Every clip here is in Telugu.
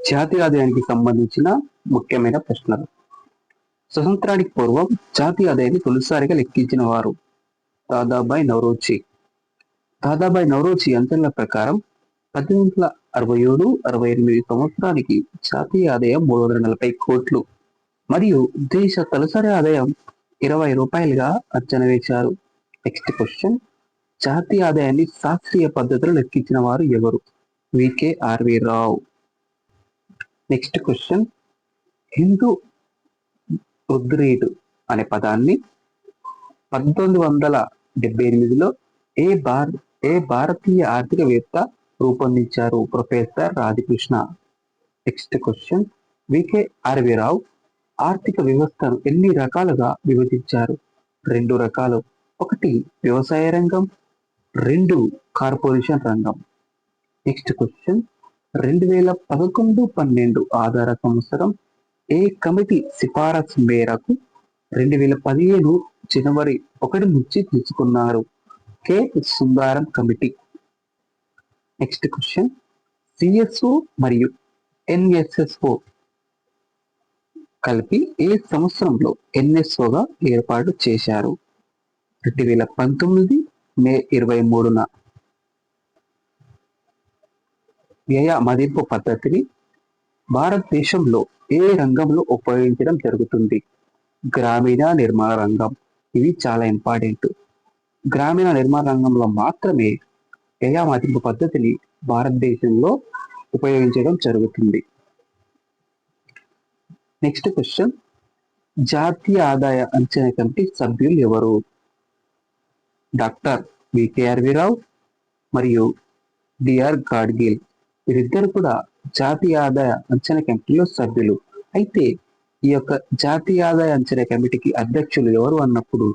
జాతీయ ఆదాయానికి సంబంధించిన ముఖ్యమైన ప్రశ్నలు. స్వతంత్రానికి పూర్వం జాతీయ ఆదాయాన్ని తొలిసారిగా లెక్కించిన వారు దాదాబాయ్ నౌరోజీ. దాదాబాయ్ నౌరోజీ అంచనాల ప్రకారం 1867-68 సంవత్సరానికి జాతీయ ఆదాయం 340 కోట్లు మరియు దేశ తలసరి ఆదాయం రూ. 20గా అంచనా వేశారు. నెక్స్ట్ క్వశ్చన్, జాతీయ ఆదాయాన్ని శాస్త్రీయ పద్ధతిలో లెక్కించిన వారు ఎవరు? వికే.ఆర్వి రావు. నెక్స్ట్ క్వశ్చన్, హిందూ రుద్రీడు అనే పదాన్ని 1978లో ఏ భారతీయ ఆర్థికవేత్త రూపొందించారు? ప్రొఫెసర్ రాధాకృష్ణ. నెక్స్ట్ క్వశ్చన్, వికే.ఆర్వి రావు ఆర్థిక వ్యవస్థను ఎన్ని రకాలుగా విభజించారు? 2 రకాలు. 1 వ్యవసాయ రంగం, 2 కార్పొరేషన్ రంగం. నెక్స్ట్ క్వశ్చన్, 2011-12 ఆధార సంవత్సరం ఏ కమిటీ సిఫారసు మేరకు 2015 జనవరి 1 నుంచి తీసుకున్నారు? కె. సుందరం కమిటీ. నెక్స్ట్ క్వశ్చన్, సిఎస్ఓ మరియు ఎన్ఎస్ఎస్ఓ కలిపి ఏ సంవత్సరంలో ఎన్ఎస్ఓగా ఏర్పాటు చేశారు? 2019 మే 23న. వ్యయ మదింపు పద్ధతిని భారతదేశంలో ఏ రంగంలో ఉపయోగించడం జరుగుతుంది? గ్రామీణ నిర్మాణ రంగం. ఇవి చాలా ఇంపార్టెంట్. గ్రామీణ నిర్మాణ రంగంలో మాత్రమే వ్యయ మదింపు పద్ధతిని భారతదేశంలో ఉపయోగించడం జరుగుతుంది. నెక్స్ట్ క్వశ్చన్, జాతీయ ఆదాయ అంచనా కమిటీ సభ్యులు ఎవరు? డాక్టర్ వికే.ఆర్వి రావు మరియు డిఆర్ గాడ్గిల్. వీరిద్దరు కూడా జాతీయ ఆదాయ అంచనా కమిటీలో సభ్యులు. అయితే ఈ యొక్క జాతీయ ఆదాయ అంచనా కమిటీకి అధ్యక్షులు ఎవరు అన్నప్పుడు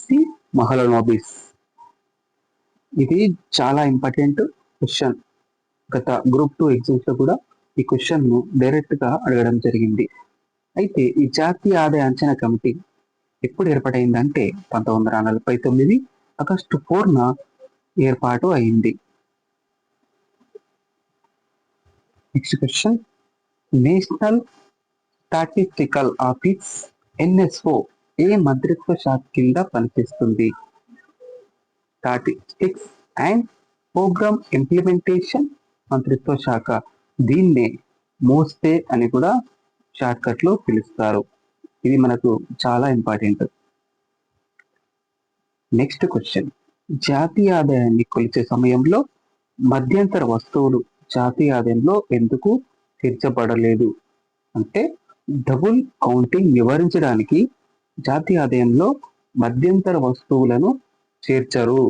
సి మహలనోబిస్. ఇది చాలా ఇంపార్టెంట్ క్వశ్చన్. గత గ్రూప్ 2 ఎగ్జామ్స్ లో కూడా ఈ క్వశ్చన్ ను డైరెక్ట్ గా అడగడం జరిగింది. అయితే ఈ జాతీయ ఆదాయ అంచనా కమిటీ ఎప్పుడు ఏర్పాటైందంటే 1949 ఆగస్టు 4న ఏర్పాటు అయింది. Next question, national statistical office NSO ఏ మంత్రిత్వ శాఖ కింద పనిచేస్తుంది? స్టాటిస్టిక్స్ అండ్ ప్రోగ్రామ్ ఇంప్లిమెంటేషన్ మంత్రిత్వ శాఖ. దీన్నే మోస్తే అని కూడా షార్ట్ కట్ లో పిలుస్తారు. ఇది మనకు చాలా ఇంపార్టెంట్. నెక్స్ట్ క్వశ్చన్, జాతీయ ఆదాయాన్ని కొలిచే సమయంలో మధ్యంతర వస్తువులు జాతీయ ఆదాయంలో ఎందుకు చేర్చబడలేదు? అంటే డబుల్ కౌంటింగ్ నివారించడానికి జాతీయ ఆదాయంలో మధ్యంతర వస్తువులను చేర్చరు